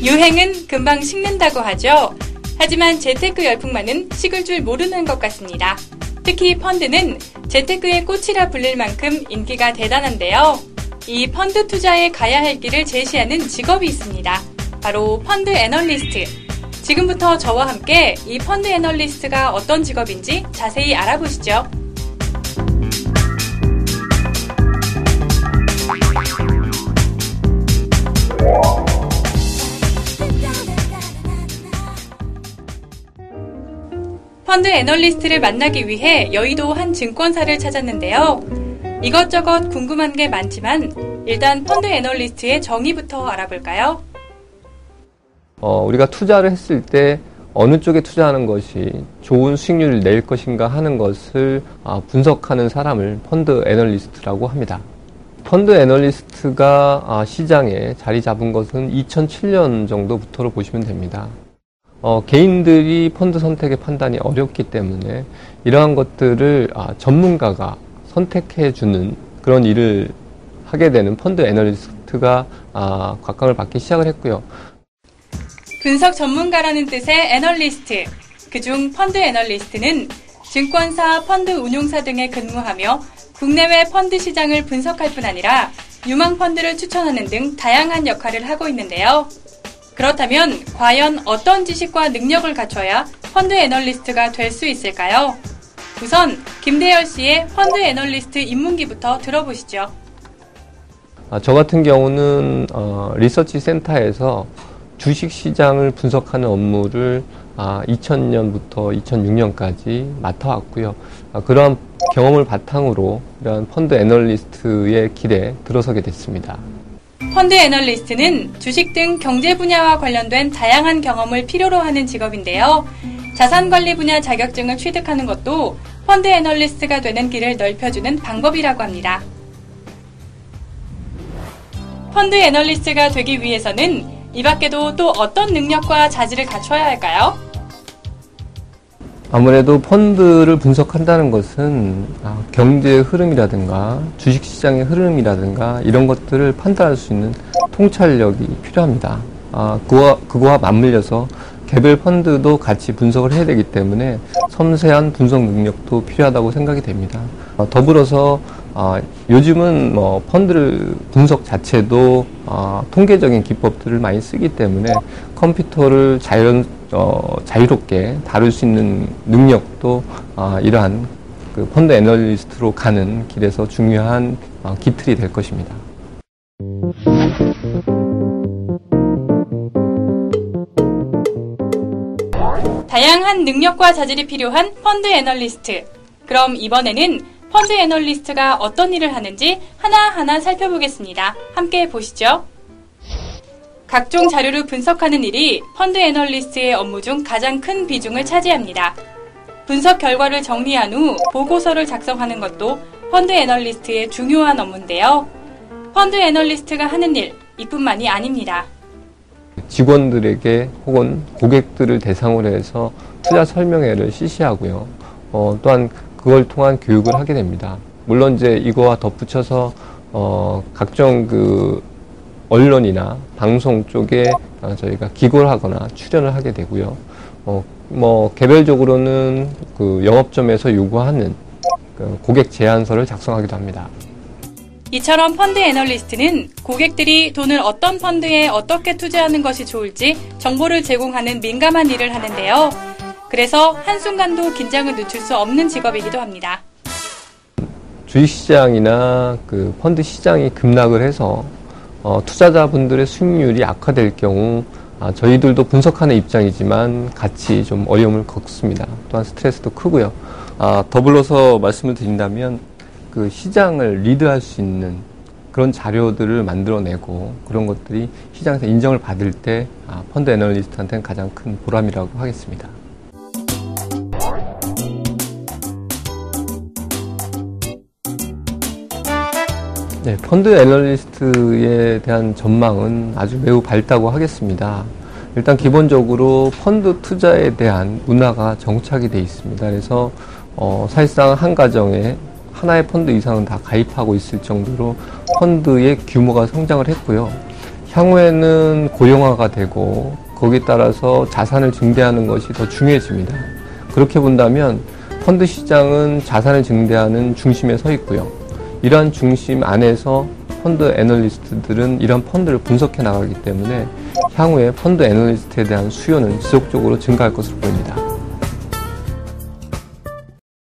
유행은 금방 식는다고 하죠. 하지만 재테크 열풍만은 식을 줄 모르는 것 같습니다. 특히 펀드는 재테크의 꽃이라 불릴 만큼 인기가 대단한데요. 이 펀드 투자에 가야 할 길을 제시하는 직업이 있습니다. 바로 펀드 애널리스트. 지금부터 저와 함께 이 펀드 애널리스트가 어떤 직업인지 자세히 알아보시죠. 펀드 애널리스트를 만나기 위해 여의도 한 증권사를 찾았는데요. 이것저것 궁금한 게 많지만 일단 펀드 애널리스트의 정의부터 알아볼까요? 우리가 투자를 했을 때 어느 쪽에 투자하는 것이 좋은 수익률을 낼 것인가 하는 것을 분석하는 사람을 펀드 애널리스트라고 합니다. 펀드 애널리스트가 시장에 자리 잡은 것은 2007년 정도부터로 보시면 됩니다. 개인들이 펀드 선택의 판단이 어렵기 때문에 이러한 것들을 전문가가 선택해주는 그런 일을 하게 되는 펀드 애널리스트가 각광을 받기 시작을 했고요. 분석 전문가라는 뜻의 애널리스트, 그중 펀드 애널리스트는 증권사, 펀드 운용사 등에 근무하며 국내외 펀드 시장을 분석할 뿐 아니라 유망 펀드를 추천하는 등 다양한 역할을 하고 있는데요. 그렇다면 과연 어떤 지식과 능력을 갖춰야 펀드 애널리스트가 될 수 있을까요? 우선 김대열 씨의 펀드 애널리스트 입문기부터 들어보시죠. 저 같은 경우는 리서치 센터에서 주식시장을 분석하는 업무를 2000년부터 2006년까지 맡아왔고요. 그러한 경험을 바탕으로 이러한 펀드 애널리스트의 길에 들어서게 됐습니다. 펀드 애널리스트는 주식 등 경제 분야와 관련된 다양한 경험을 필요로 하는 직업인데요. 자산관리 분야 자격증을 취득하는 것도 펀드 애널리스트가 되는 길을 넓혀주는 방법이라고 합니다. 펀드 애널리스트가 되기 위해서는 이 밖에도 또 어떤 능력과 자질을 갖춰야 할까요? 아무래도 펀드를 분석한다는 것은 경제의 흐름이라든가 주식시장의 흐름이라든가 이런 것들을 판단할 수 있는 통찰력이 필요합니다. 그거와 맞물려서 개별 펀드도 같이 분석을 해야 되기 때문에 섬세한 분석 능력도 필요하다고 생각이 됩니다. 더불어서 요즘은 펀드 분석 자체도 통계적인 기법들을 많이 쓰기 때문에 컴퓨터를 자유롭게 다룰 수 있는 능력도 이러한 그 펀드 애널리스트로 가는 길에서 중요한 기틀이 될 것입니다. 다양한 능력과 자질이 필요한 펀드 애널리스트. 그럼 이번에는 펀드 애널리스트가 어떤 일을 하는지 하나하나 살펴보겠습니다. 함께 보시죠. 각종 자료를 분석하는 일이 펀드 애널리스트의 업무 중 가장 큰 비중을 차지합니다. 분석 결과를 정리한 후 보고서를 작성하는 것도 펀드 애널리스트의 중요한 업무인데요. 펀드 애널리스트가 하는 일, 이뿐만이 아닙니다. 직원들에게 혹은 고객들을 대상으로 해서 투자 설명회를 실시하고요. 또한 그걸 통한 교육을 하게 됩니다. 물론 이제 이거와 덧붙여서 각종 그 언론이나 방송 쪽에 저희가 기고를 하거나 출연을 하게 되고요. 개별적으로는 그 영업점에서 요구하는 그 고객 제안서를 작성하기도 합니다. 이처럼 펀드 애널리스트는 고객들이 돈을 어떤 펀드에 어떻게 투자하는 것이 좋을지 정보를 제공하는 민감한 일을 하는데요. 그래서 한순간도 긴장을 늦출 수 없는 직업이기도 합니다. 주식시장이나 그 펀드 시장이 급락을 해서 투자자분들의 수익률이 악화될 경우 저희들도 분석하는 입장이지만 같이 좀 어려움을 겪습니다. 또한 스트레스도 크고요. 더불어서 말씀을 드린다면 그 시장을 리드할 수 있는 그런 자료들을 만들어내고 그런 것들이 시장에서 인정을 받을 때 펀드 애널리스트한테는 가장 큰 보람이라고 하겠습니다. 네, 펀드 애널리스트에 대한 전망은 아주 매우 밝다고 하겠습니다. 일단 기본적으로 펀드 투자에 대한 문화가 정착이 되어 있습니다. 그래서 사실상 한 가정에 하나의 펀드 이상은 다 가입하고 있을 정도로 펀드의 규모가 성장을 했고요. 향후에는 고령화가 되고 거기에 따라서 자산을 증대하는 것이 더 중요해집니다. 그렇게 본다면 펀드 시장은 자산을 증대하는 중심에 서 있고요. 이러한 중심 안에서 펀드 애널리스트들은 이런 펀드를 분석해 나가기 때문에 향후에 펀드 애널리스트에 대한 수요는 지속적으로 증가할 것으로 보입니다.